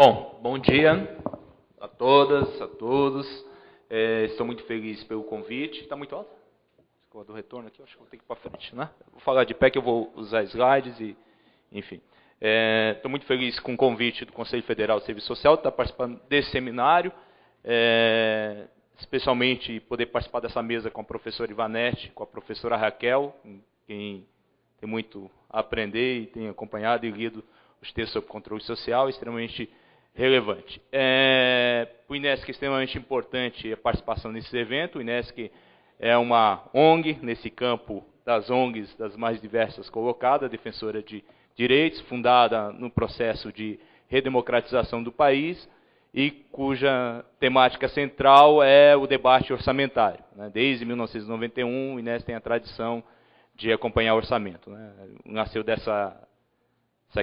Bom, bom dia a todas, a todos. Estou muito feliz pelo convite. Está muito alto? Do retorno aqui, acho que vou ter que ir para frente, né? Vou falar de pé que eu vou usar slides e, enfim. Estou muito feliz com o convite do Conselho Federal de Serviço Social, de estar participando desse seminário, especialmente poder participar dessa mesa com a professora Ivanete, com a professora Raquel, quem tem muito a aprender e tem acompanhado e lido os textos sobre controle social, extremamente relevante. O INESC é extremamente importante a participação nesse evento. O INESC é uma ONG, nesse campo das ONGs, das mais diversas colocadas, defensora de direitos, fundada no processo de redemocratização do país e cuja temática central é o debate orçamentário. Desde 1991, o INESC tem a tradição de acompanhar o orçamento. Nasceu dessa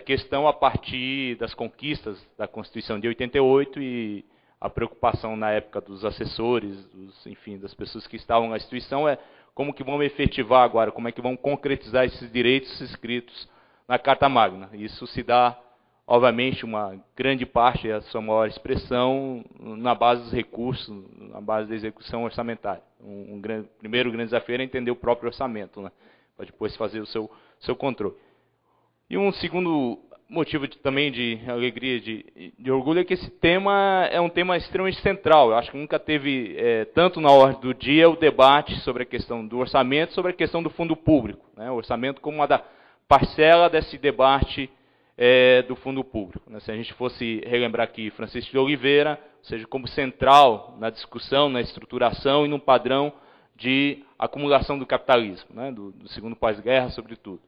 questão a partir das conquistas da Constituição de 88 e a preocupação na época dos assessores, enfim, das pessoas que estavam na instituição é como que vão efetivar agora, como é que vão concretizar esses direitos escritos na Carta Magna. Isso se dá, obviamente, uma grande parte, a sua maior expressão, na base dos recursos, na base da execução orçamentária. Primeiro grande desafio era entender o próprio orçamento, né, para depois fazer o seu controle. E um segundo motivo também de alegria, de orgulho, é que esse tema é um tema extremamente central. Eu acho que nunca teve, tanto na ordem do dia, o debate sobre a questão do orçamento, sobre a questão do fundo público. O orçamento como uma parcela desse debate do fundo público. Se a gente fosse relembrar aqui Francisco de Oliveira, ou seja, como central na discussão, na estruturação e no padrão de acumulação do capitalismo, do segundo pós-guerra, sobretudo.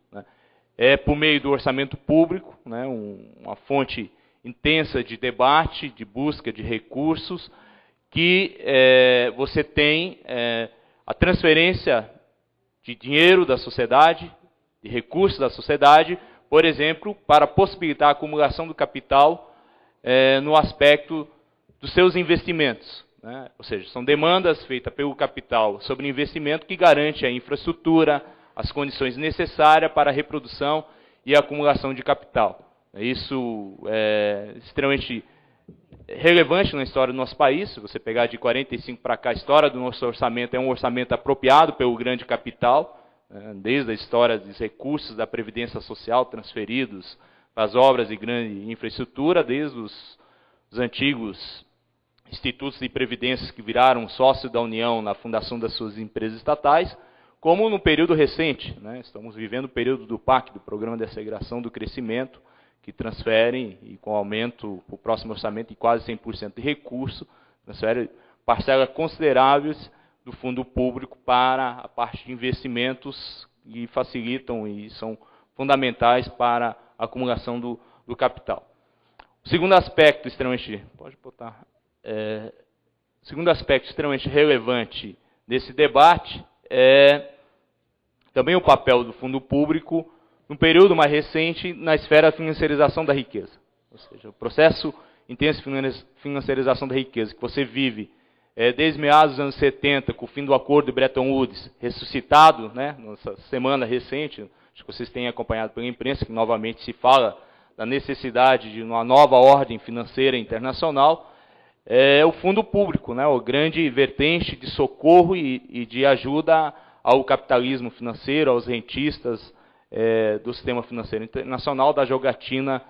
Por meio do orçamento público, uma fonte intensa de debate, de busca de recursos, que você tem a transferência de dinheiro da sociedade, de recursos da sociedade, por exemplo, para possibilitar a acumulação do capital no aspecto dos seus investimentos. Ou seja, são demandas feitas pelo capital sobre investimento que garante a infraestrutura, as condições necessárias para a reprodução e a acumulação de capital. Isso é extremamente relevante na história do nosso país. Se você pegar de 45 para cá, a história do nosso orçamento é um orçamento apropriado pelo grande capital, desde a história dos recursos da Previdência Social transferidos para as obras de grande infraestrutura, desde os antigos institutos de previdência que viraram sócios da União na fundação das suas empresas estatais, como no período recente. Estamos vivendo o período do PAC, do Programa de Aceleração do Crescimento, que transferem, e com aumento para o próximo orçamento de quase 100% de recurso, transfere parcelas consideráveis do fundo público para a parte de investimentos que facilitam e são fundamentais para a acumulação do capital. O segundo aspecto extremamente, segundo aspecto extremamente relevante desse debate é também o papel do fundo público no período mais recente na esfera da financiarização da riqueza. Ou seja, o processo intenso de financiarização da riqueza que você vive desde meados dos anos 70, com o fim do acordo de Bretton Woods, ressuscitado, nessa semana recente, acho que vocês têm acompanhado pela imprensa, que novamente se fala da necessidade de uma nova ordem financeira internacional, o fundo público, o grande vertente de socorro e de ajuda ao capitalismo financeiro, aos rentistas do sistema financeiro internacional, da jogatina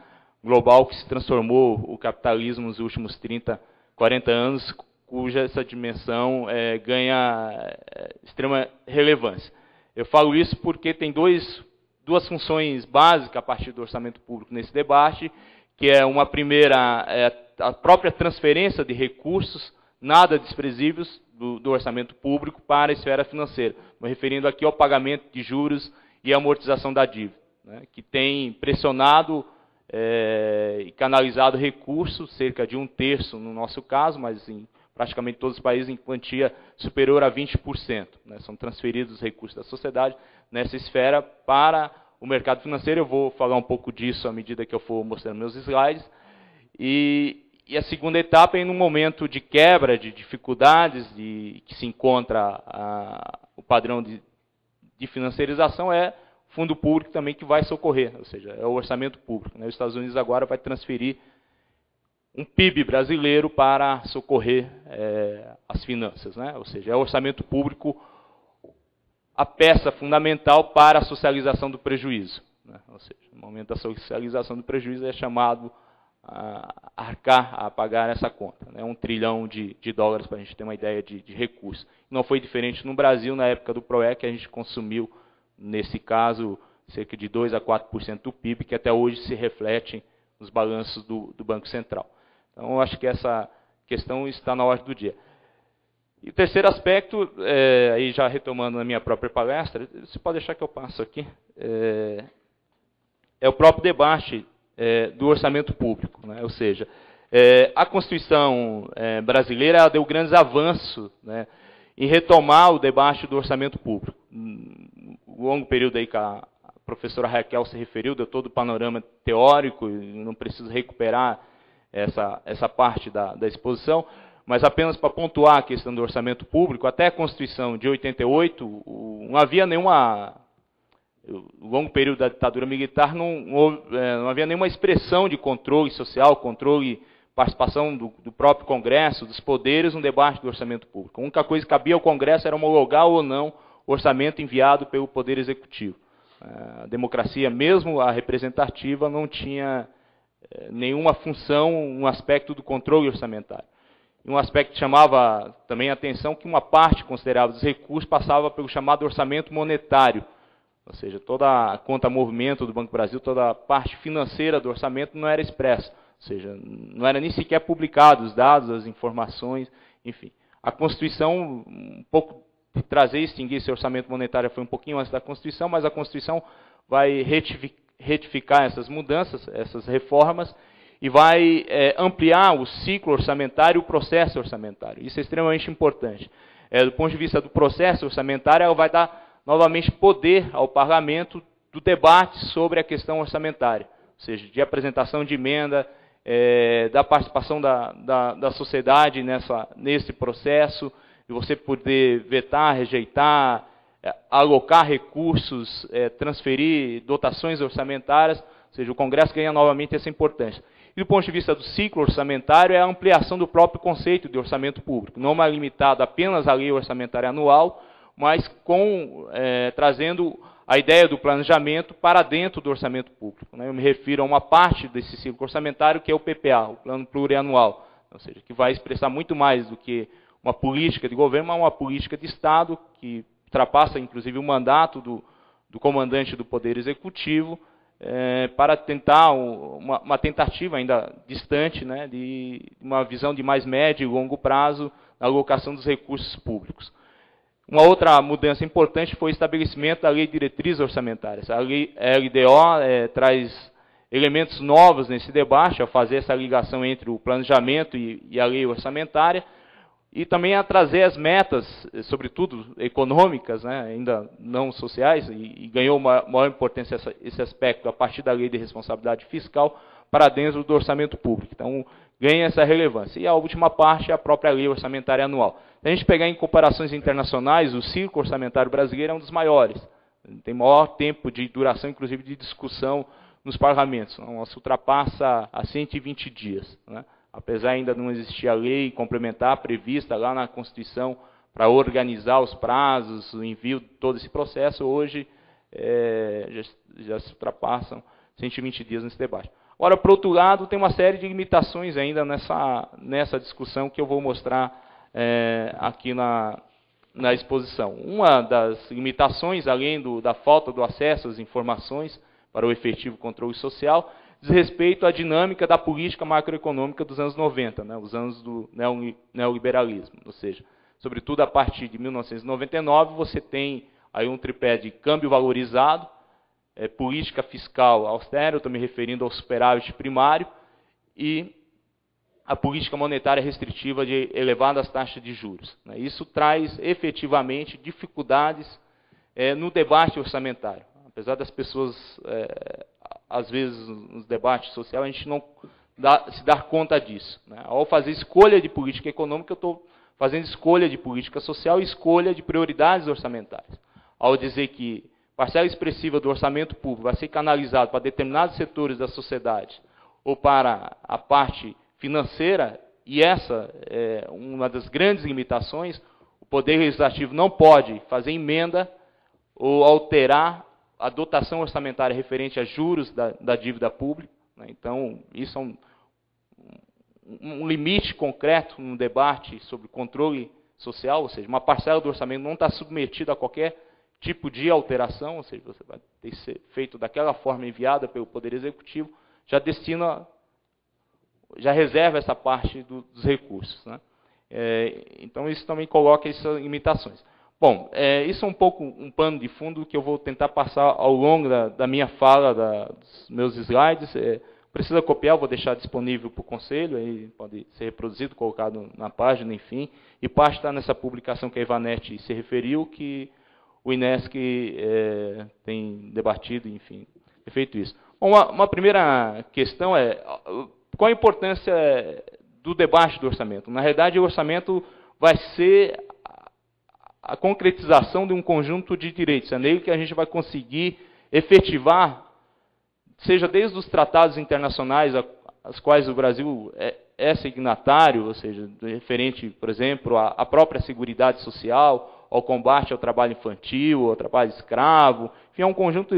global que se transformou o capitalismo nos últimos 30, 40 anos, cuja essa dimensão ganha extrema relevância. Eu falo isso porque tem duas funções básicas a partir do orçamento público nesse debate, que é uma primeira, a própria transferência de recursos nada desprezíveis do orçamento público para a esfera financeira, me referindo aqui ao pagamento de juros e amortização da dívida, que tem pressionado e canalizado recursos, cerca de 1/3 no nosso caso, mas em praticamente todos os países em quantia superior a 20%. São transferidos os recursos da sociedade nessa esfera para o mercado financeiro. Eu vou falar um pouco disso à medida que eu for mostrando meus slides. E a segunda etapa é no momento de quebra, de dificuldades, que se encontra o padrão de financiarização, é o fundo público também que vai socorrer, ou seja, é o orçamento público. Os Estados Unidos agora vai transferir um PIB brasileiro para socorrer as finanças, né? Ou seja, é o orçamento público a peça fundamental para a socialização do prejuízo, né? Ou seja, no momento da socialização do prejuízo é chamado a arcar, a pagar essa conta, né? 1 trilhão de dólares, para a gente ter uma ideia de recurso. Não foi diferente no Brasil, na época do PROEC, a gente consumiu, nesse caso, cerca de 2 a 4% do PIB, que até hoje se refletem nos balanços do Banco Central. Então, eu acho que essa questão está na ordem do dia. E o terceiro aspecto, aí já retomando na minha própria palestra, você pode deixar que eu passo aqui, é o próprio debate do orçamento público, né? Ou seja, a Constituição brasileira deu grandes avanços, né, em retomar o debate do orçamento público. O longo período aí que a professora Raquel se referiu, deu todo o panorama teórico, e não preciso recuperar essa parte da exposição, mas apenas para pontuar a questão do orçamento público, até a Constituição de 88, não havia nenhuma... No longo período da ditadura militar, não havia nenhuma expressão de controle social, controle, participação do próprio Congresso, dos poderes, no debate do orçamento público. A única coisa que cabia ao Congresso era homologar ou não o orçamento enviado pelo Poder Executivo. A democracia, mesmo a representativa, não tinha nenhuma função, um aspecto do controle orçamentário. E um aspecto que chamava também a atenção, que uma parte considerável dos recursos passava pelo chamado orçamento monetário. Ou seja, toda a conta-movimento do Banco do Brasil, toda a parte financeira do orçamento não era expressa. Ou seja, não era nem sequer publicado os dados, as informações, enfim. A Constituição, um pouco de trazer e extinguir esse orçamento monetário foi um pouquinho antes da Constituição, mas a Constituição vai retificar essas mudanças, essas reformas, e vai ampliar o ciclo orçamentário e o processo orçamentário. Isso é extremamente importante. Do ponto de vista do processo orçamentário, ela vai dar novamente poder ao parlamento do debate sobre a questão orçamentária, ou seja, de apresentação de emenda, da participação da sociedade nesse processo, de você poder vetar, rejeitar, alocar recursos, transferir dotações orçamentárias, ou seja, o Congresso ganha novamente essa importância. E do ponto de vista do ciclo orçamentário, é a ampliação do próprio conceito de orçamento público, não mais limitado apenas à lei orçamentária anual, mas trazendo a ideia do planejamento para dentro do orçamento público, né? Eu me refiro a uma parte desse ciclo orçamentário, que é o PPA, o Plano Plurianual, ou seja, que vai expressar muito mais do que uma política de governo, mas uma política de Estado, que ultrapassa, inclusive, o mandato do comandante do Poder Executivo, para tentar uma tentativa ainda distante, né, de uma visão de mais médio e longo prazo na alocação dos recursos públicos. Uma outra mudança importante foi o estabelecimento da Lei de Diretrizes Orçamentárias. A Lei LDO traz elementos novos nesse debate, ao fazer essa ligação entre o planejamento e a lei orçamentária, e também a trazer as metas, sobretudo econômicas, né, ainda não sociais, e ganhou maior importância esse aspecto a partir da Lei de Responsabilidade Fiscal para dentro do orçamento público. Então, ganha essa relevância. E a última parte é a própria Lei Orçamentária Anual. Se a gente pegar em comparações internacionais, o ciclo orçamentário brasileiro é um dos maiores. Tem maior tempo de duração, inclusive, de discussão nos parlamentos. Nosso ultrapassa a 120 dias, né? Apesar ainda de não existir a lei complementar prevista lá na Constituição para organizar os prazos, o envio de todo esse processo, hoje já se ultrapassam 120 dias nesse debate. Agora, por outro lado, tem uma série de limitações ainda nessa discussão que eu vou mostrar aqui na exposição. Uma das limitações, além da falta do acesso às informações para o efetivo controle social, diz respeito à dinâmica da política macroeconômica dos anos 90, né, os anos do neoliberalismo. Ou seja, sobretudo a partir de 1999, você tem aí um tripé de câmbio valorizado, política fiscal austera, eu estou me referindo ao superávit primário, e a política monetária restritiva de elevadas taxas de juros, né. Isso traz efetivamente dificuldades no debate orçamentário. Apesar das pessoas, às vezes, nos debates sociais, a gente não se dar conta disso, né. Ao fazer escolha de política econômica, eu estou fazendo escolha de política social e escolha de prioridades orçamentárias. Ao dizer que parcela expressiva do orçamento público vai ser canalizado para determinados setores da sociedade ou para a parte financeira, e essa é uma das grandes limitações. O Poder Legislativo não pode fazer emenda ou alterar a dotação orçamentária referente a juros da dívida pública, né? Então, isso é um limite concreto no debate sobre controle social, ou seja, uma parcela do orçamento não está submetida a qualquer tipo de alteração, ou seja, você vai ter que ser feito daquela forma enviada pelo Poder Executivo, já reserva essa parte dos recursos, né? Então, isso também coloca essas limitações. Bom, isso é um pouco um pano de fundo que eu vou tentar passar ao longo da minha fala, dos meus slides. Precisa copiar, eu vou deixar disponível para o Conselho, aí pode ser reproduzido, colocado na página, enfim. E parte está nessa publicação que a Ivanete se referiu, que o INESC tem debatido, enfim, tem feito isso. Bom, uma primeira questão é qual a importância do debate do orçamento. Na realidade, o orçamento vai ser a concretização de um conjunto de direitos. É nele que a gente vai conseguir efetivar, seja desde os tratados internacionais aos quais o Brasil é signatário, ou seja, referente, por exemplo, à própria Seguridade Social, ao combate ao trabalho infantil, ao trabalho escravo, enfim, é um conjunto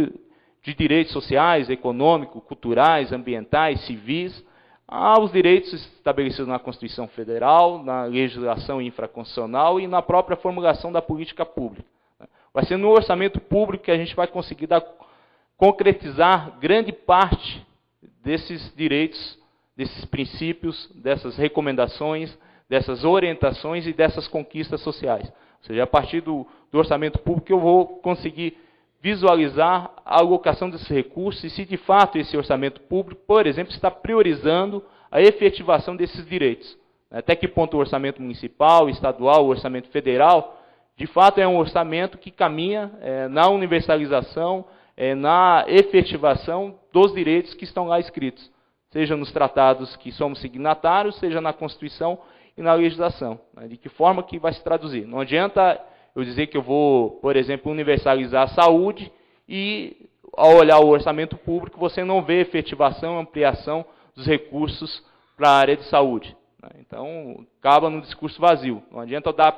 de direitos sociais, econômicos, culturais, ambientais, civis, aos direitos estabelecidos na Constituição Federal, na legislação infraconstitucional e na própria formulação da política pública. Vai ser no orçamento público que a gente vai conseguir concretizar grande parte desses direitos, desses princípios, dessas recomendações, dessas orientações e dessas conquistas sociais. Ou seja, a partir do orçamento público eu vou conseguir visualizar a alocação desses recursos e se de fato esse orçamento público, por exemplo, está priorizando a efetivação desses direitos. Até que ponto o orçamento municipal, estadual, o orçamento federal, de fato é um orçamento que caminha na universalização, na efetivação dos direitos que estão lá escritos, seja nos tratados que somos signatários, seja na Constituição e na legislação. De que forma que vai se traduzir? Não adianta eu dizer que eu vou, por exemplo, universalizar a saúde e, ao olhar o orçamento público, você não vê efetivação, ampliação dos recursos para a área de saúde. Então, acaba no discurso vazio. Não adianta eu dar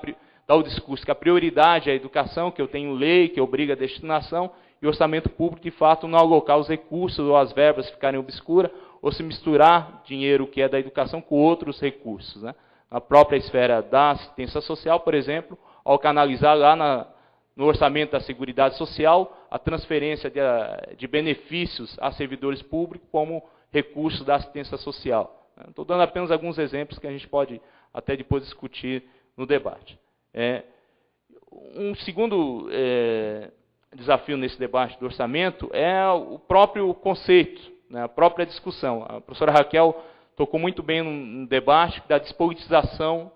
o discurso que a prioridade é a educação, que eu tenho lei, que obriga a destinação, e o orçamento público, de fato, não alocar os recursos ou as verbas ficarem obscuras, ou se misturar dinheiro que é da educação com outros recursos, né? A própria esfera da assistência social, por exemplo, ao canalizar lá no orçamento da Seguridade Social a transferência de benefícios a servidores públicos como recurso da assistência social. Estou dando apenas alguns exemplos que a gente pode até depois discutir no debate. Um segundo desafio nesse debate do orçamento é o próprio conceito, né, a própria discussão. A professora Raquel tocou muito bem no debate da despolitização,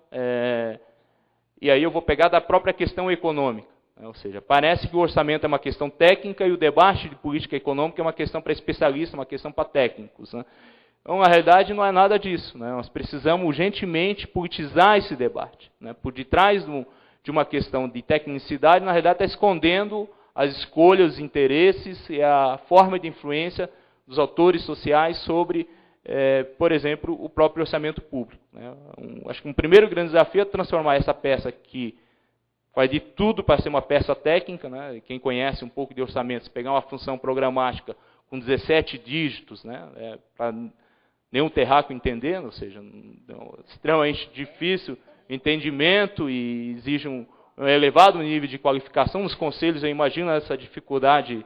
e aí eu vou pegar da própria questão econômica. Ou seja, parece que o orçamento é uma questão técnica e o debate de política econômica é uma questão para especialistas, uma questão para técnicos, né? Então, na realidade, não é nada disso, né? Nós precisamos urgentemente politizar esse debate, né? Por detrás de uma questão de tecnicidade, na realidade, está escondendo as escolhas, os interesses e a forma de influência dos autores sociais sobre, por exemplo, o próprio orçamento público, né? Acho que um primeiro grande desafio é transformar essa peça que faz de tudo para ser uma peça técnica, né? Quem conhece um pouco de orçamento, se pegar uma função programática com 17 dígitos, né? Para nenhum terráqueo entender, ou seja, extremamente difícil entendimento e exige um elevado nível de qualificação. Nos conselhos, eu imagino essa dificuldade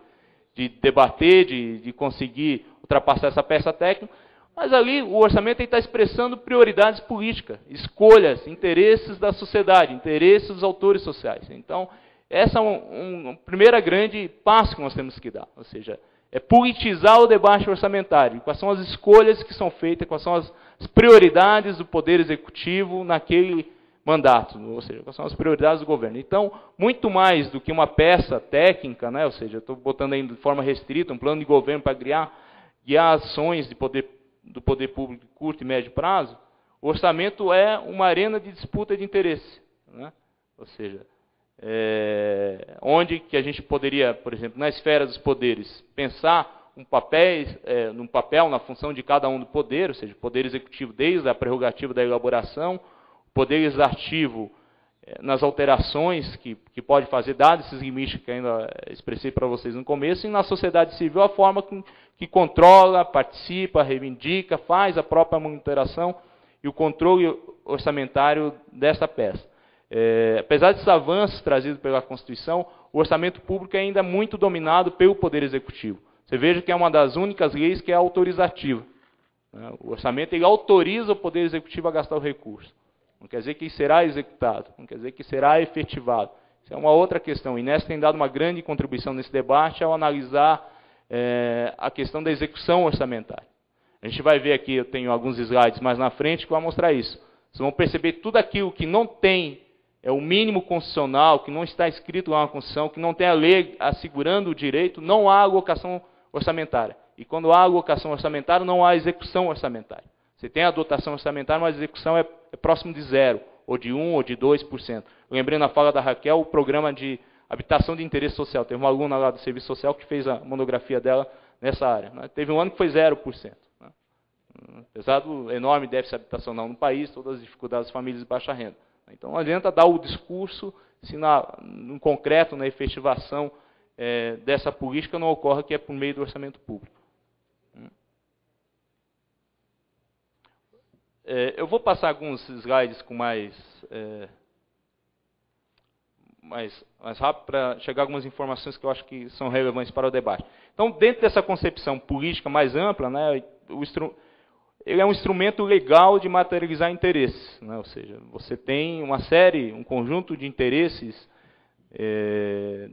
de debater, de conseguir ultrapassar essa peça técnica. Mas ali o orçamento está expressando prioridades políticas, escolhas, interesses da sociedade, interesses dos autores sociais. Então, essa é uma primeira grande passo que nós temos que dar. Ou seja, é politizar o debate orçamentário. Quais são as escolhas que são feitas, quais são as prioridades do Poder Executivo naquele mandato, ou seja, quais são as prioridades do governo. Então, muito mais do que uma peça técnica, né, ou seja, estou botando aí de forma restrita um plano de governo para guiar ações do poder público de curto e médio prazo, o orçamento é uma arena de disputa de interesse, né? Ou seja, onde que a gente poderia, por exemplo, na esfera dos poderes, pensar um papel na função de cada um do poder, ou seja, o poder executivo desde a prerrogativa da elaboração, o poder legislativo nas alterações que pode fazer, dados esses limites que ainda expressei para vocês no começo, e na sociedade civil a forma que controla, participa, reivindica, faz a própria monitoração e o controle orçamentário dessa peça. Apesar desses avanços trazidos pela Constituição, o orçamento público é ainda muito dominado pelo Poder Executivo. Você veja que é uma das únicas leis que é autorizativa. O orçamento ele autoriza o Poder Executivo a gastar o recurso. Não quer dizer que será executado, não quer dizer que será efetivado. Isso é uma outra questão. E Inés tem dado uma grande contribuição nesse debate ao analisar a questão da execução orçamentária. A gente vai ver aqui, eu tenho alguns slides mais na frente que vão mostrar isso. Vocês vão perceber tudo aquilo que não tem o mínimo constitucional, que não está escrito lá na Constituição, que não tem a lei assegurando o direito, não há alocação orçamentária. E quando há alocação orçamentária, não há execução orçamentária. Você tem a dotação orçamentária, mas a execução é próximo de 0, ou de 1, ou de 2%. Lembrei na fala da Raquel o programa de habitação de interesse social. Teve uma aluna lá do Serviço Social que fez a monografia dela nessa área. Teve um ano que foi 0%. Apesar do enorme déficit habitacional no país, todas as dificuldades das famílias de baixa renda. Então não adianta dar o discurso se no concreto, na efetivação dessa política não ocorre, que é por meio do orçamento público. Eu vou passar alguns slides com mais rápido para chegar a algumas informações que eu acho que são relevantes para o debate. Então, dentro dessa concepção política mais ampla, ele é um instrumento legal de materializar interesses. Ou seja, você tem um conjunto de interesses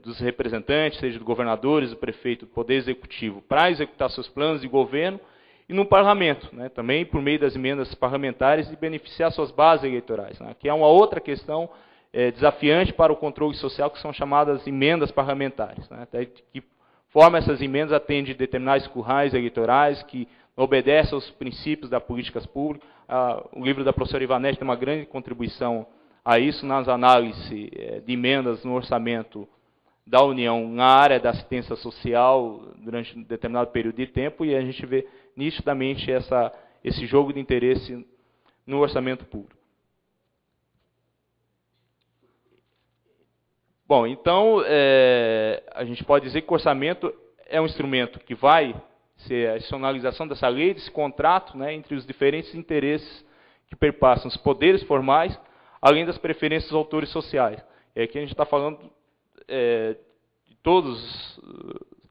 dos representantes, seja dos governadores, do prefeito, do poder executivo, para executar seus planos de governo, e no parlamento, também por meio das emendas parlamentares, e beneficiar suas bases eleitorais, que é uma outra questão desafiante para o controle social, que são chamadas emendas parlamentares. Até que forma essas emendas atende determinados currais eleitorais, que obedecem aos princípios das políticas públicas. O livro da professora Ivanete tem uma grande contribuição a isso, nas análises de emendas no orçamento da União na área da assistência social durante um determinado período de tempo, e a gente vê nitidamente esse jogo de interesse no orçamento público. Bom, então, a gente pode dizer que o orçamento é um instrumento que vai ser a institucionalização dessa lei, desse contrato, entre os diferentes interesses que perpassam os poderes formais, além das preferências dos autores sociais. E aqui a gente está falando de todos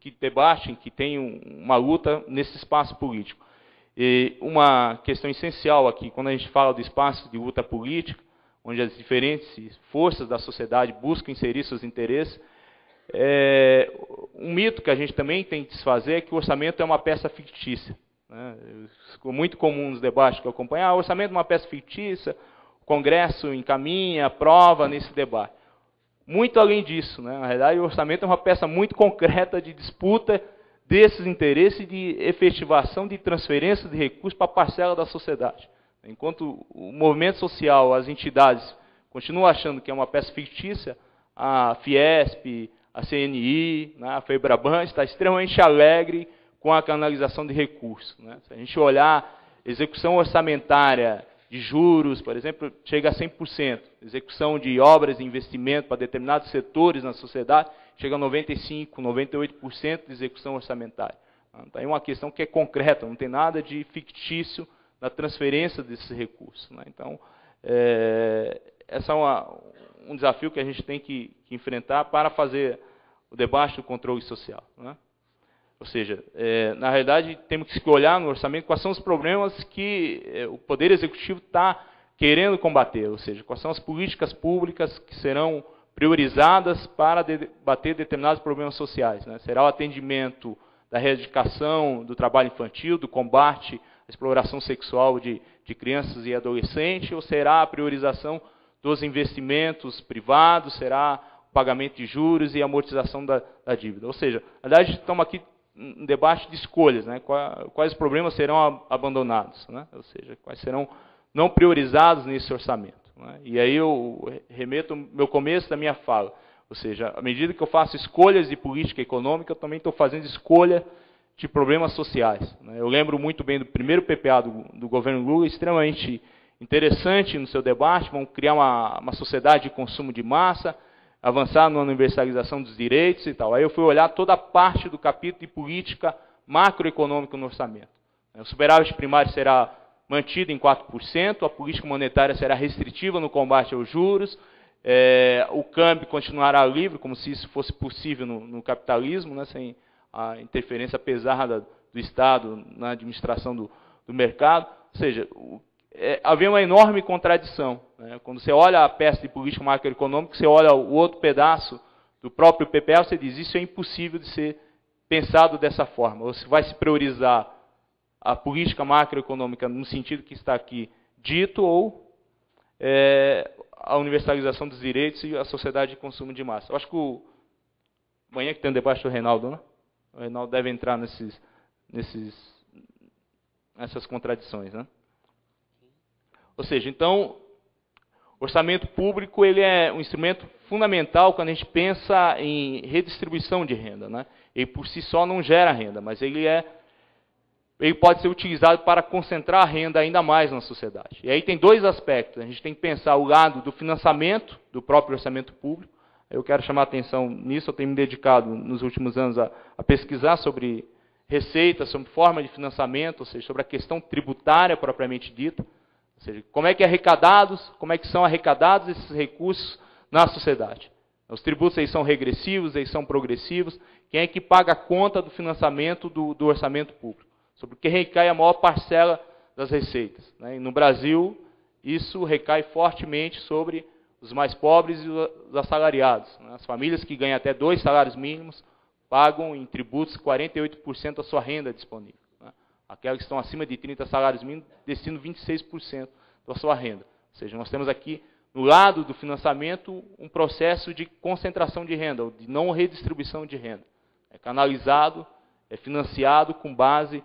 que debatem, que têm uma luta nesse espaço político. E uma questão essencial aqui, quando a gente fala do espaço de luta política, onde as diferentes forças da sociedade buscam inserir seus interesses, um mito que a gente também tem que desfazer é que o orçamento é uma peça fictícia. Ficou muito comum nos debates que eu acompanho, o orçamento é uma peça fictícia, o Congresso encaminha, aprova nesse debate. Muito além disso, na realidade o orçamento é uma peça muito concreta de disputa desses interesses e de efetivação de transferência de recursos para a parcela da sociedade. Enquanto o movimento social, as entidades continuam achando que é uma peça fictícia, a Fiesp, a CNI, a FEBRABAN está extremamente alegre com a canalização de recursos. Se a gente olhar execução orçamentária de juros, por exemplo, chega a 100%. Execução de obras de investimento para determinados setores na sociedade chega a 95%, 98% de execução orçamentária. Então, é uma questão que é concreta, não tem nada de fictício na transferência desses recursos. Então, esse é um desafio que a gente tem que enfrentar para fazer o debate do controle social. Ou seja, na realidade, temos que olhar no orçamento quais são os problemas que o Poder Executivo está querendo combater, ou seja, quais são as políticas públicas que serão priorizadas para debater determinados problemas sociais. Será o atendimento da reeducação, do trabalho infantil, do combate à exploração sexual de crianças e adolescentes, ou será a priorização dos investimentos privados, será o pagamento de juros e amortização da dívida. Ou seja, na verdade, estamos aqui um debate de escolhas, quais problemas serão abandonados, ou seja, quais serão não priorizados nesse orçamento. E aí eu remeto ao meu começo da minha fala, ou seja, à medida que eu faço escolhas de política econômica, eu também estou fazendo escolha de problemas sociais. Eu lembro muito bem do primeiro PPA do governo Lula, extremamente interessante no seu debate. Vamos criar uma sociedade de consumo de massa, avançar na universalização dos direitos e tal. Aí eu fui olhar toda a parte do capítulo de política macroeconômica no orçamento. O superávit primário será mantido em 4%, a política monetária será restritiva no combate aos juros, o câmbio continuará livre, como se isso fosse possível no capitalismo, né, sem a interferência pesada do Estado na administração do mercado. Ou seja, havia uma enorme contradição. Né? Quando você olha a peça de política macroeconômica, você olha o outro pedaço do próprio PPA, você diz, isso é impossível de ser pensado dessa forma. Ou se vai se priorizar a política macroeconômica no sentido que está aqui dito, ou a universalização dos direitos e a sociedade de consumo de massa. Eu acho que amanhã que tem um debate do Reinaldo, né? O Reinaldo deve entrar nessas contradições, né? Ou seja, então, o orçamento público ele é um instrumento fundamental quando a gente pensa em redistribuição de renda, né? Ele por si só não gera renda, mas ele pode ser utilizado para concentrar a renda ainda mais na sociedade. E aí tem dois aspectos. A gente tem que pensar o lado do financiamento do próprio orçamento público. Eu quero chamar a atenção nisso. Eu tenho me dedicado nos últimos anos a pesquisar sobre receitas, sobre forma de financiamento, ou seja, sobre a questão tributária propriamente dita. Ou seja, como é que são arrecadados esses recursos na sociedade. Os tributos aí são regressivos, eles são progressivos. Quem é que paga a conta do financiamento do orçamento público? Sobre o que recai a maior parcela das receitas. Né? E no Brasil, isso recai fortemente sobre os mais pobres e os assalariados. Né? As famílias que ganham até 2 salários mínimos pagam em tributos 48% da sua renda disponível. Né? Aquelas que estão acima de 30 salários mínimos destinam 26% da sua renda. Ou seja, nós temos aqui, no lado do financiamento, um processo de concentração de renda, ou de não redistribuição de renda. É canalizado, é financiado com base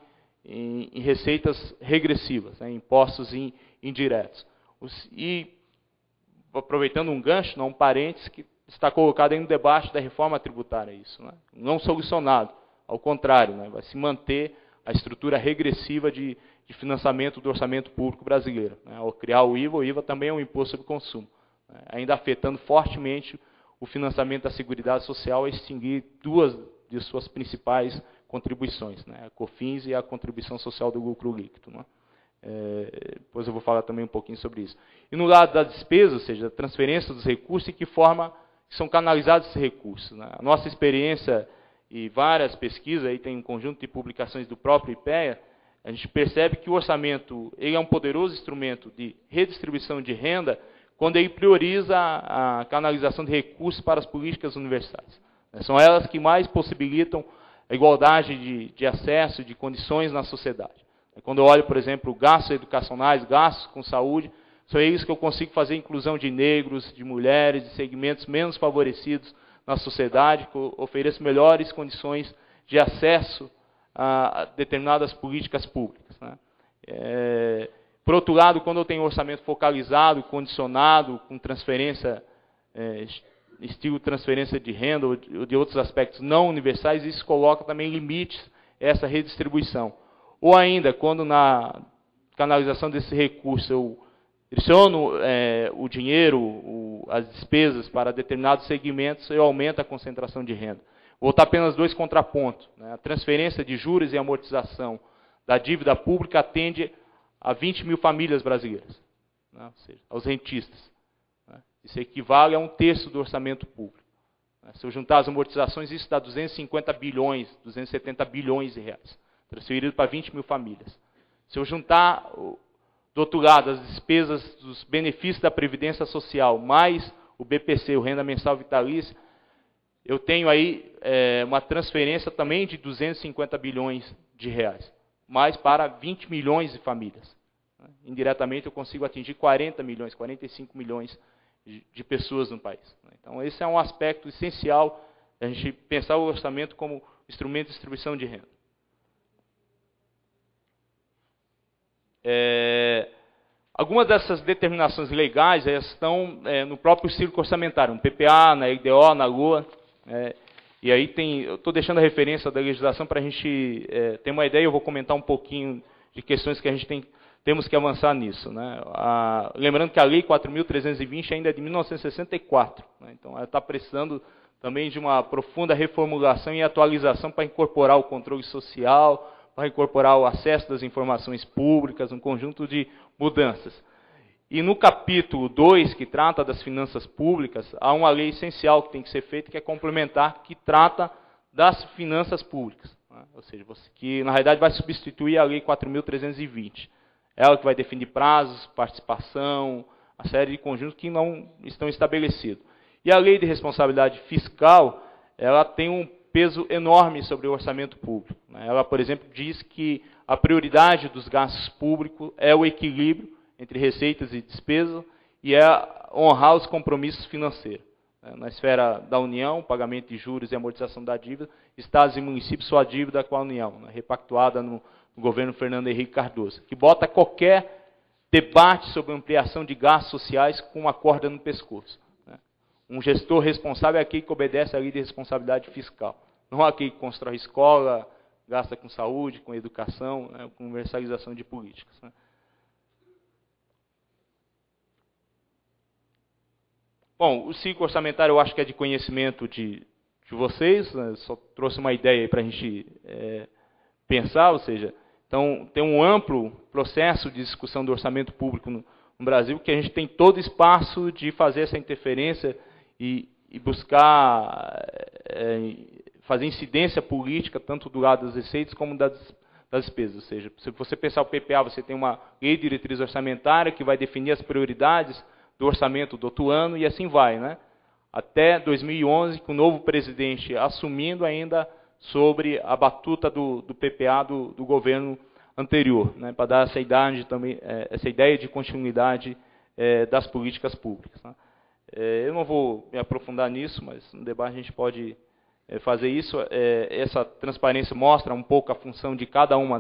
em receitas regressivas, né, impostos indiretos. E, aproveitando um gancho, não um parênteses, que está colocado aí no debate da reforma tributária, isso, né, não solucionado, ao contrário, né, vai se manter a estrutura regressiva de financiamento do orçamento público brasileiro. Né, ao criar o IVA também é um imposto sobre consumo, né, ainda afetando fortemente o financiamento da Seguridade Social, a extinguir duas de suas principais contribuições, né? A COFINS e a contribuição social do lucro líquido. Né? Depois eu vou falar também um pouquinho sobre isso. E no lado da despesa, ou seja, a transferência dos recursos, e que forma são canalizados esses recursos. Né? A nossa experiência e várias pesquisas, aí tem um conjunto de publicações do próprio IPEA, a gente percebe que o orçamento ele é um poderoso instrumento de redistribuição de renda quando ele prioriza a canalização de recursos para as políticas universais. São elas que mais possibilitam a igualdade de acesso e de condições na sociedade. Quando eu olho, por exemplo, gastos educacionais, gastos com saúde, são eles que eu consigo fazer inclusão de negros, de mulheres, de segmentos menos favorecidos na sociedade, que ofereçam melhores condições de acesso a determinadas políticas públicas. Né? Por outro lado, quando eu tenho um orçamento focalizado, condicionado, com transferência, estilo transferência de renda ou de outros aspectos não universais, isso coloca também limites a essa redistribuição. Ou ainda, quando na canalização desse recurso eu direciono o dinheiro, as despesas para determinados segmentos, eu aumento a concentração de renda. Vou botar apenas dois contrapontos. Né? A transferência de juros e amortização da dívida pública atende a 20 mil famílias brasileiras, né? Ou seja, aos rentistas. Isso equivale a 1/3 do orçamento público. Se eu juntar as amortizações, isso dá 250 bilhões, 270 bilhões de reais, transferido para 20 mil famílias. Se eu juntar, do outro lado, as despesas dos benefícios da Previdência Social, mais o BPC, o Renda Mensal Vitalícia, eu tenho aí uma transferência também de 250 bilhões de reais, mais para 20 milhões de famílias. Indiretamente, eu consigo atingir 40 milhões, 45 milhões de pessoas no país. Então, esse é um aspecto essencial, a gente pensar o orçamento como instrumento de distribuição de renda. Algumas dessas determinações legais estão no próprio círculo orçamentário, no PPA, na LDO, na LOA, E aí eu estou deixando a referência da legislação para a gente ter uma ideia. Eu vou comentar um pouquinho de questões que a gente temos que avançar nisso, né? Lembrando que a Lei 4.320 ainda é de 1964, né? Então ela está precisando também de uma profunda reformulação e atualização para incorporar o controle social, para incorporar o acesso das informações públicas, um conjunto de mudanças. E no capítulo 2, que trata das finanças públicas, há uma lei essencial que tem que ser feita, que é complementar, que trata das finanças públicas, né? Ou seja, que na realidade vai substituir a Lei 4.320. Ela que vai definir prazos, participação, a série de conjuntos que não estão estabelecidos. E a Lei de Responsabilidade Fiscal, ela tem um peso enorme sobre o orçamento público, né? Ela, por exemplo, diz que a prioridade dos gastos públicos é o equilíbrio entre receitas e despesas e é honrar os compromissos financeiros. Na esfera da União, pagamento de juros e amortização da dívida, estados e municípios, sua dívida com a União, né? Repactuada no governo Fernando Henrique Cardoso, que bota qualquer debate sobre ampliação de gastos sociais com uma corda no pescoço. Um gestor responsável é aquele que obedece à lei de responsabilidade fiscal. Não é aquele que constrói escola, gasta com saúde, com educação, né, com universalização de políticas, né. Bom, o ciclo orçamentário eu acho que é de conhecimento de vocês, né, só trouxe uma ideia para a gente pensar, ou seja, então tem um amplo processo de discussão do orçamento público no Brasil, que a gente tem todo espaço de fazer essa interferência e buscar fazer incidência política, tanto do lado das receitas como das despesas. Ou seja, se você pensar o PPA, você tem uma lei de diretriz orçamentária que vai definir as prioridades do orçamento do outro ano e assim vai, né? Até 2011, com o novo presidente assumindo ainda sobre a batuta do PPA do governo anterior, né? Para dar essa ideia de continuidade das políticas públicas, né? Eu não vou me aprofundar nisso, mas no debate a gente pode fazer isso. Essa transparência mostra um pouco a função de cada uma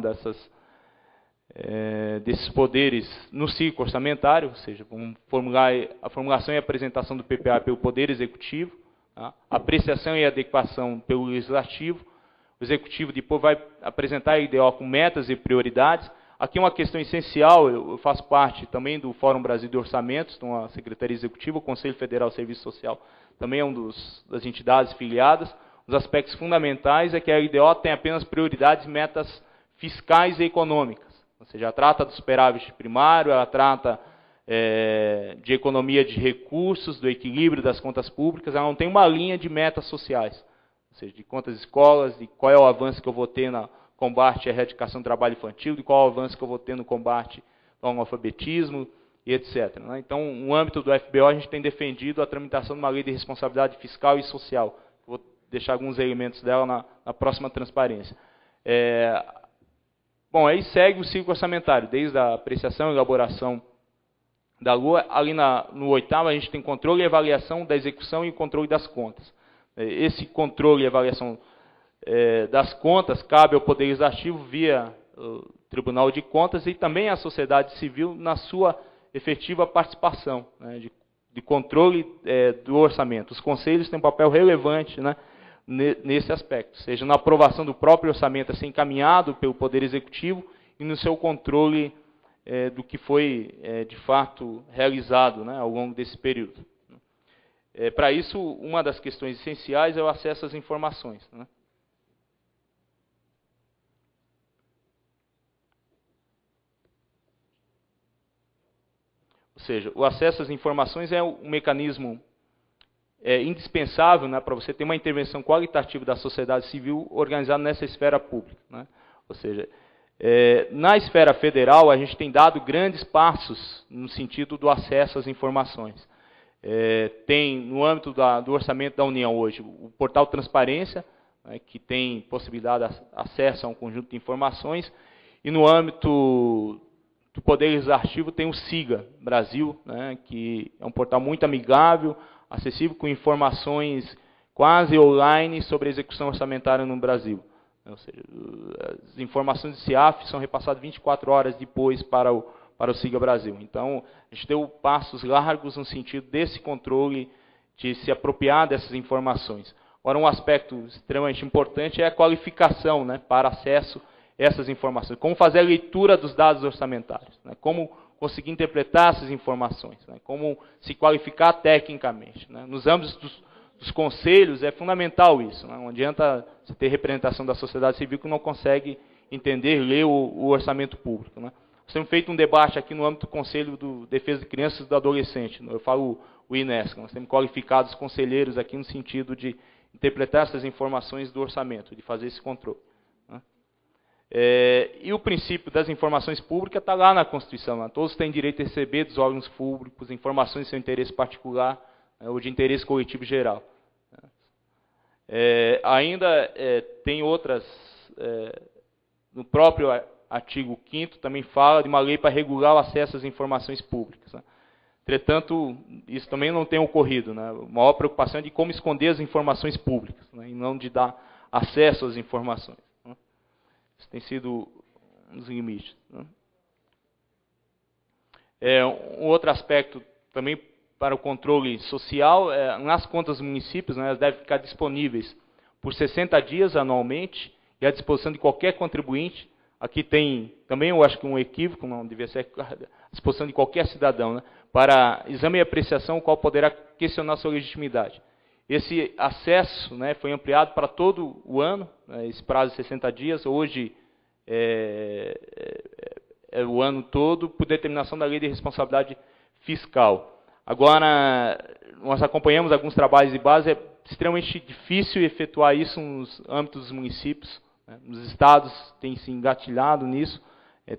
desses poderes no ciclo orçamentário, ou seja, a formulação e apresentação do PPA pelo Poder Executivo, tá? A apreciação e adequação pelo Legislativo. O Executivo depois vai apresentar a IDO com metas e prioridades. Aqui uma questão essencial, eu faço parte também do Fórum Brasil de Orçamentos, então a Secretaria Executiva, o Conselho Federal de Serviço Social também é das entidades filiadas. Os aspectos fundamentais é que a IDO tem apenas prioridades e metas fiscais e econômicas. Ou seja, ela trata do superávit primário, ela trata de economia de recursos, do equilíbrio das contas públicas, ela não tem uma linha de metas sociais, ou seja, de quantas escolas, de qual é o avanço que eu vou ter na combate à erradicação do trabalho infantil, de qual é o avanço que eu vou ter no combate ao analfabetismo, e etc. Né? Então, no âmbito do FBO, a gente tem defendido a tramitação de uma lei de responsabilidade fiscal e social. Vou deixar alguns elementos dela na próxima transparência. Bom, aí segue o ciclo orçamentário, desde a apreciação e elaboração da LOA. Ali no 8º, a gente tem controle e avaliação da execução e controle das contas. Esse controle e avaliação das contas cabe ao Poder Legislativo via o Tribunal de Contas e também à sociedade civil na sua efetiva participação, né, de controle do orçamento. Os conselhos têm um papel relevante, né, nesse aspecto, seja na aprovação do próprio orçamento a ser encaminhado pelo Poder Executivo e no seu controle do que foi de fato realizado, né, ao longo desse período. Para isso, uma das questões essenciais é o acesso às informações, né. Ou seja, o acesso às informações é um mecanismo indispensável, né, para você ter uma intervenção qualitativa da sociedade civil organizada nessa esfera pública, né. Ou seja, na esfera federal, a gente tem dado grandes passos no sentido do acesso às informações. Tem, no âmbito do orçamento da União hoje, o portal Transparência, né, que tem possibilidade de acesso a um conjunto de informações, e no âmbito do Poder Legislativo tem o SIGA Brasil, né, que é um portal muito amigável, acessível, com informações quase online sobre a execução orçamentária no Brasil. Ou seja, as informações do CIAF são repassadas 24 horas depois para o SIGA Brasil. Então, a gente deu passos largos no sentido desse controle, de se apropriar dessas informações. Ora, um aspecto extremamente importante é a qualificação, né, para acesso a essas informações. Como fazer a leitura dos dados orçamentários, né, como conseguir interpretar essas informações, né, como se qualificar tecnicamente. Né. Nos âmbitos dos conselhos é fundamental isso. Né, não adianta você ter representação da sociedade civil que não consegue entender, ler o orçamento público. Né. Nós temos feito um debate aqui no âmbito do Conselho de Defesa de Crianças e do Adolescente. Eu falo o INESC. Nós temos qualificado os conselheiros aqui no sentido de interpretar essas informações do orçamento, de fazer esse controle. Né? E o princípio das informações públicas está lá na Constituição. Né? Todos têm direito a receber dos órgãos públicos informações de seu interesse particular, né, ou de interesse coletivo geral. Ainda tem outras, no próprio artigo 5º também fala de uma lei para regular o acesso às informações públicas. Né? Entretanto, isso também não tem ocorrido. Né? A maior preocupação é de como esconder as informações públicas, né? E não de dar acesso às informações. Né? Isso tem sido um dos limites. Né? Um outro aspecto também para o controle social, nas contas dos municípios, né, elas devem ficar disponíveis por 60 dias anualmente e à disposição de qualquer contribuinte. Aqui tem também, eu acho que um equívoco, não devia ser à disposição de qualquer cidadão, né, para exame e apreciação, o qual poderá questionar sua legitimidade. Esse acesso, né, foi ampliado para todo o ano, né, esse prazo de 60 dias, hoje é o ano todo, por determinação da Lei de Responsabilidade Fiscal. Agora, nós acompanhamos alguns trabalhos de base, é extremamente difícil efetuar isso nos âmbitos dos municípios. Né? Nos estados tem se engatilhado nisso.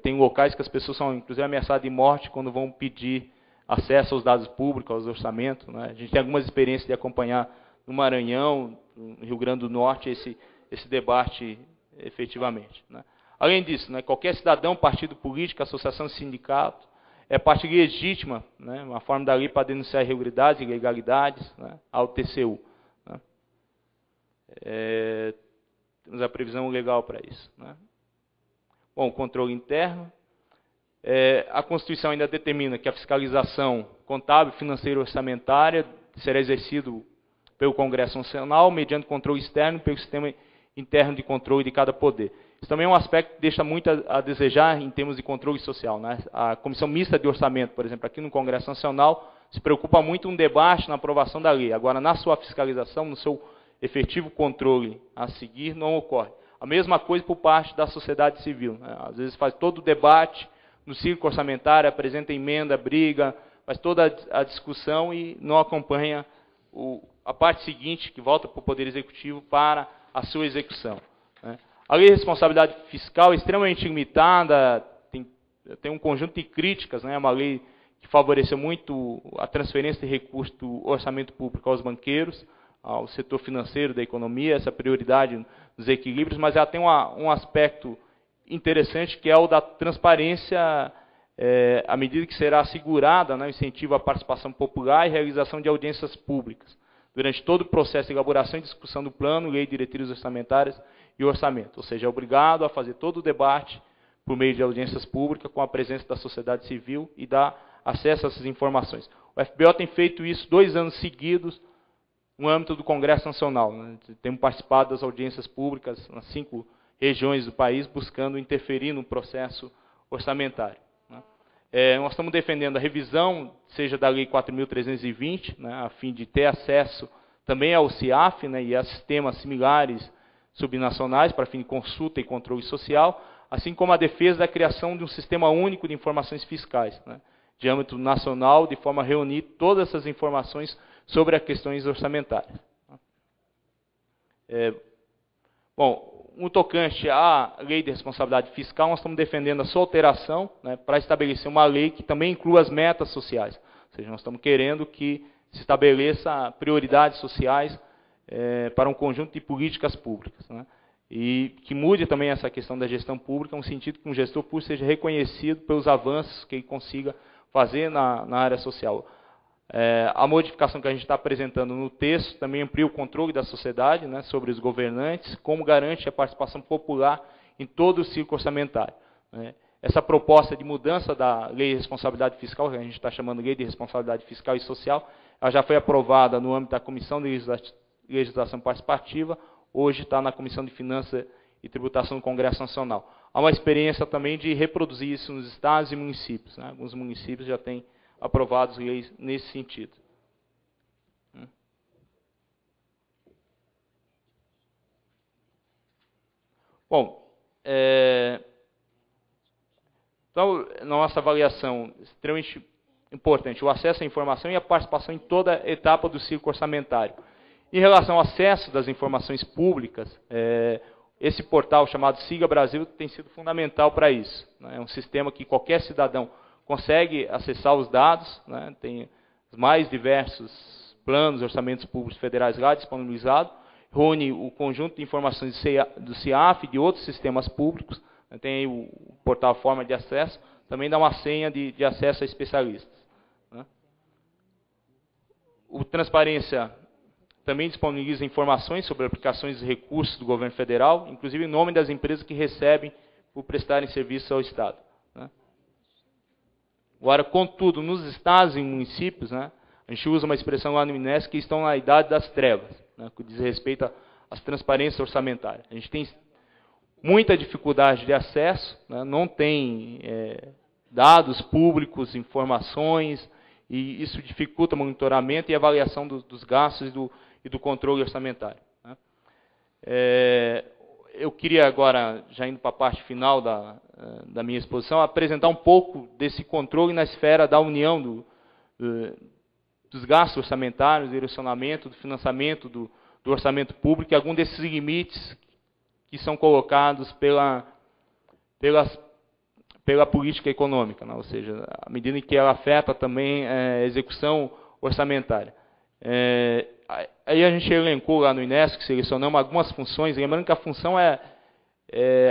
Tem locais que as pessoas são, inclusive, ameaçadas de morte quando vão pedir acesso aos dados públicos, aos orçamentos. Né? A gente tem algumas experiências de acompanhar no Maranhão, no Rio Grande do Norte, esse debate efetivamente. Né? Além disso, né, qualquer cidadão, partido político, associação, sindicato, é parte legítima, né, uma forma da lei para denunciar irregularidades e ilegalidades, né, ao TCU. Né. Temos a previsão legal para isso. Né. Bom, controle interno. A Constituição ainda determina que a fiscalização contábil, financeira e orçamentária será exercido pelo Congresso Nacional, mediante controle externo pelo sistema interno de controle de cada poder. Isso também é um aspecto que deixa muito a desejar em termos de controle social. Né? A Comissão Mista de Orçamento, por exemplo, aqui no Congresso Nacional, se preocupa muito um debate na aprovação da lei. Agora, na sua fiscalização, no seu efetivo controle a seguir, não ocorre. A mesma coisa por parte da sociedade civil. Né? Às vezes faz todo o debate no círculo orçamentário, apresenta emenda, briga, faz toda a discussão e não acompanha a parte seguinte, que volta para o Poder Executivo para a sua execução. Né? A Lei de Responsabilidade Fiscal é extremamente limitada, tem um conjunto de críticas, né? É uma lei que favoreceu muito a transferência de recursos do orçamento público aos banqueiros, ao setor financeiro da economia, essa prioridade dos equilíbrios, mas ela tem um aspecto interessante, que é o da transparência, à medida que será assegurada, né, o incentivo à participação popular e realização de audiências públicas, durante todo o processo de elaboração e discussão do plano, lei, diretrizes orçamentárias e orçamento. Ou seja, é obrigado a fazer todo o debate por meio de audiências públicas, com a presença da sociedade civil e dar acesso a essas informações. O FBO tem feito isso 2 anos seguidos no âmbito do Congresso Nacional. Né? Temos participado das audiências públicas nas 5 regiões do país, buscando interferir no processo orçamentário. Né? Nós estamos defendendo a revisão, seja da Lei 4.320, né, a fim de ter acesso também ao CIAF, né, e a sistemas similares subnacionais para fim de consulta e controle social, assim como a defesa da criação de um sistema único de informações fiscais, né, de âmbito nacional, de forma a reunir todas essas informações sobre as questões orçamentárias. Bom, no tocante à Lei de Responsabilidade Fiscal, nós estamos defendendo a sua alteração, né, para estabelecer uma lei que também inclua as metas sociais. Ou seja, nós estamos querendo que se estabeleça prioridades sociais para um conjunto de políticas públicas. Né, e que mude também essa questão da gestão pública, no sentido que um gestor público seja reconhecido pelos avanços que ele consiga fazer na área social. A modificação que a gente está apresentando no texto também amplia o controle da sociedade, né, sobre os governantes, como garante a participação popular em todo o ciclo orçamentário. Né. Essa proposta de mudança da Lei de Responsabilidade Fiscal, que a gente está chamando de Lei de Responsabilidade Fiscal e Social, ela já foi aprovada no âmbito da Comissão legislação participativa, hoje está na Comissão de Finanças e Tributação do Congresso Nacional. Há uma experiência também de reproduzir isso nos estados e municípios, né? Alguns municípios já têm aprovado leis nesse sentido. Bom, então, na nossa avaliação, extremamente importante, o acesso à informação e a participação em toda a etapa do ciclo orçamentário. Em relação ao acesso das informações públicas, esse portal chamado Siga Brasil tem sido fundamental para isso, né? É um sistema que qualquer cidadão consegue acessar os dados, né? Tem os mais diversos planos, orçamentos públicos federais lá disponibilizados, reúne o conjunto de informações do CIAF e de outros sistemas públicos, né? Tem aí o portal Forma de Acesso, também dá uma senha de acesso a especialistas, né? O Transparência também disponibiliza informações sobre aplicações de recursos do governo federal, inclusive em nome das empresas que recebem por prestarem serviço ao Estado, né? Agora, contudo, nos estados e municípios, né, a gente usa uma expressão lá no INESC que estão na idade das trevas, né, que diz respeito às transparências orçamentárias. A gente tem muita dificuldade de acesso, né, não tem dados públicos, informações, e isso dificulta o monitoramento e avaliação dos gastos e do controle orçamentário, né. Eu queria agora, já indo para a parte final da minha exposição, apresentar um pouco desse controle na esfera da União dos gastos orçamentários, do direcionamento, do financiamento do orçamento público e algum desses limites que são colocados pela política econômica, né? Ou seja, à medida em que ela afeta também a execução orçamentária. Aí a gente elencou lá no INESC, selecionamos algumas funções, lembrando que a função é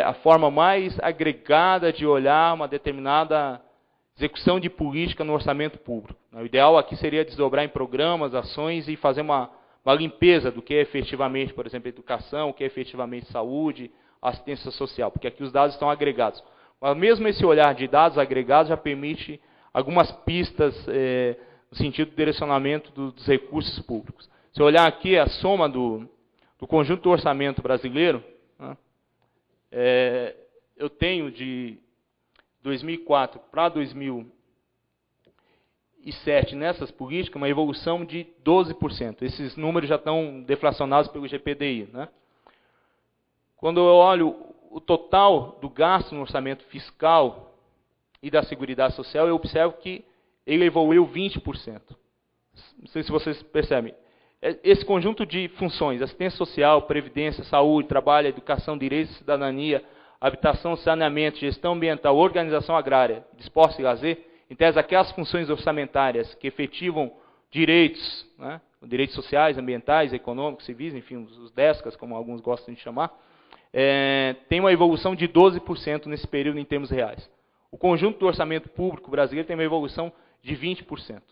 a forma mais agregada de olhar uma determinada execução de política no orçamento público. O ideal aqui seria desdobrar em programas, ações e fazer uma limpeza do que é efetivamente, por exemplo, educação, o que é efetivamente saúde, assistência social, porque aqui os dados estão agregados. Mas mesmo esse olhar de dados agregados já permite algumas pistas no sentido do direcionamento dos recursos públicos. Se olhar aqui a soma do conjunto do orçamento brasileiro, né, eu tenho de 2004 para 2007 nessas políticas uma evolução de 12%. Esses números já estão deflacionados pelo GPDI, né? Quando eu olho o total do gasto no orçamento fiscal e da Seguridade Social, eu observo que ele evoluiu 20%. Não sei se vocês percebem. Esse conjunto de funções, assistência social, previdência, saúde, trabalho, educação, direitos, cidadania, habitação, saneamento, gestão ambiental, organização agrária, esporte e lazer, em tese, aquelas funções orçamentárias que efetivam direitos, né, direitos sociais, ambientais, econômicos, civis, enfim, os DESCAS, como alguns gostam de chamar, tem uma evolução de 12% nesse período em termos reais. O conjunto do orçamento público brasileiro tem uma evolução de 20%.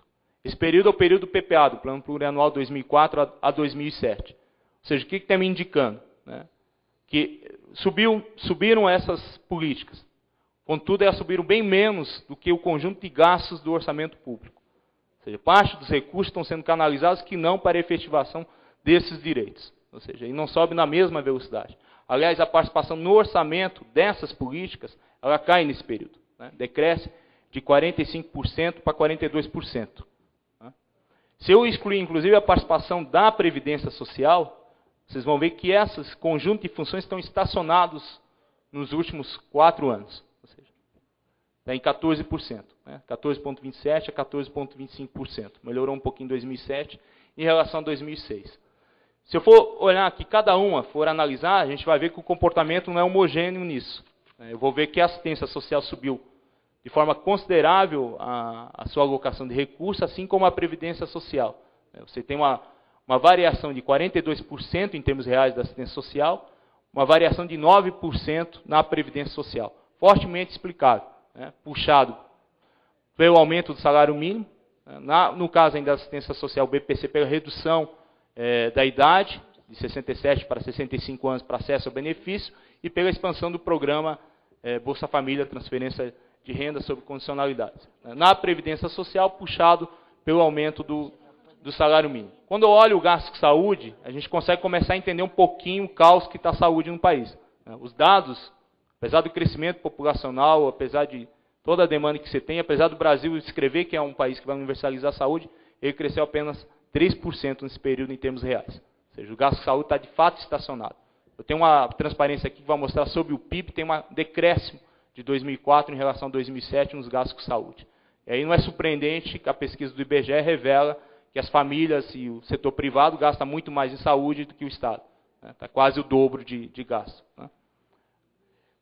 Esse período é o período do PPA, do Plano Plurianual 2004 a 2007. Ou seja, o que está me indicando? Né? Que subiram essas políticas. Contudo, elas subiram bem menos do que o conjunto de gastos do orçamento público. Ou seja, parte dos recursos estão sendo canalizados que não para a efetivação desses direitos. Ou seja, e não sobe na mesma velocidade. Aliás, a participação no orçamento dessas políticas, ela cai nesse período, né? Decresce de 45% para 42%. Né? Se eu excluir, inclusive, a participação da Previdência Social, vocês vão ver que esses conjuntos de funções estão estacionados nos últimos 4 anos. Ou seja, está em 14%. Né? 14,27% a 14,25%. Melhorou um pouquinho em 2007 em relação a 2006. Se eu for olhar aqui, cada uma for analisar, a gente vai ver que o comportamento não é homogêneo nisso. Eu vou ver que a assistência social subiu de forma considerável a sua alocação de recursos, assim como a previdência social. Você tem uma variação de 42% em termos reais da assistência social, uma variação de 9% na previdência social. Fortemente explicável, né? Puxado pelo aumento do salário mínimo, no caso ainda da assistência social, o BPC pela redução da idade, de 67 para 65 anos para acesso ao benefício, e pela expansão do programa Bolsa Família, transferência de renda sob condicionalidades. Na Previdência Social, puxado pelo aumento do salário mínimo. Quando eu olho o gasto com saúde, a gente consegue começar a entender um pouquinho o caos que está a saúde no país. Os dados, apesar do crescimento populacional, apesar de toda a demanda que você tem, apesar do Brasil escrever que é um país que vai universalizar a saúde, ele cresceu apenas 3% nesse período em termos reais. Ou seja, o gasto com saúde está de fato estacionado. Eu tenho uma transparência aqui que vai mostrar sobre o PIB, tem um decréscimo de 2004 em relação a 2007 nos gastos com saúde. E aí não é surpreendente que a pesquisa do IBGE revela que as famílias e o setor privado gastam muito mais em saúde do que o Estado. Está quase o dobro de gasto.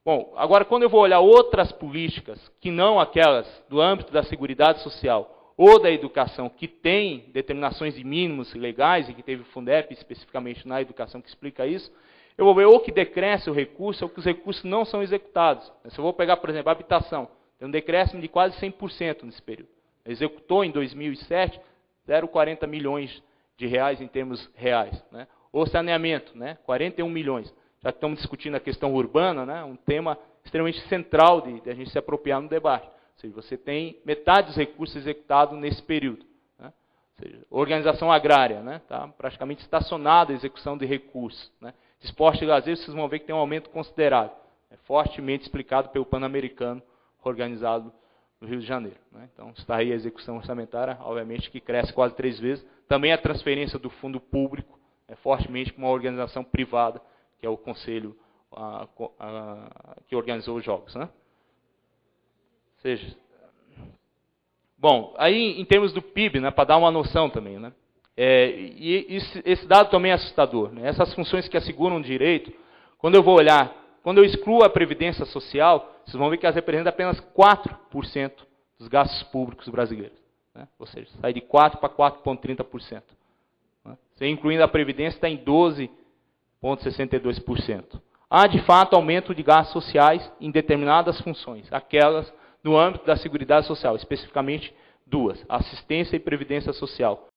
Bom, agora quando eu vou olhar outras políticas, que não aquelas do âmbito da Seguridade Social ou da educação, que tem determinações de mínimos legais, e que teve o Fundep especificamente na educação que explica isso, eu vou ver ou que decresce o recurso, ou que os recursos não são executados. Se eu vou pegar, por exemplo, a habitação, tem um decréscimo de quase 100% nesse período. Executou em 2007 0,40 milhões de reais em termos reais. O saneamento, 41 milhões. Já que estamos discutindo a questão urbana, um tema extremamente central de a gente se apropriar no debate. Ou seja, você tem metade dos recursos executados nesse período. Ou seja, organização agrária, está praticamente estacionada a execução de recursos. De esporte e lazer, vocês vão ver que tem um aumento considerável. É fortemente explicado pelo Pan-Americano, organizado no Rio de Janeiro. Então, está aí a execução orçamentária, obviamente, que cresce quase 3 vezes. Também a transferência do fundo público, fortemente para uma organização privada, que é o conselho que organizou os jogos. Ou seja, bom, aí em termos do PIB, para dar uma noção também, e esse dado também é assustador. Essas funções que asseguram o direito, quando eu vou olhar, quando eu excluo a Previdência Social, vocês vão ver que elas representam apenas 4% dos gastos públicos brasileiros. Ou seja, sai de 4% para 4,30%. Se incluindo a Previdência, está em 12,62%. Há, de fato, aumento de gastos sociais em determinadas funções, aquelas no âmbito da Seguridade Social, especificamente duas, assistência e previdência social.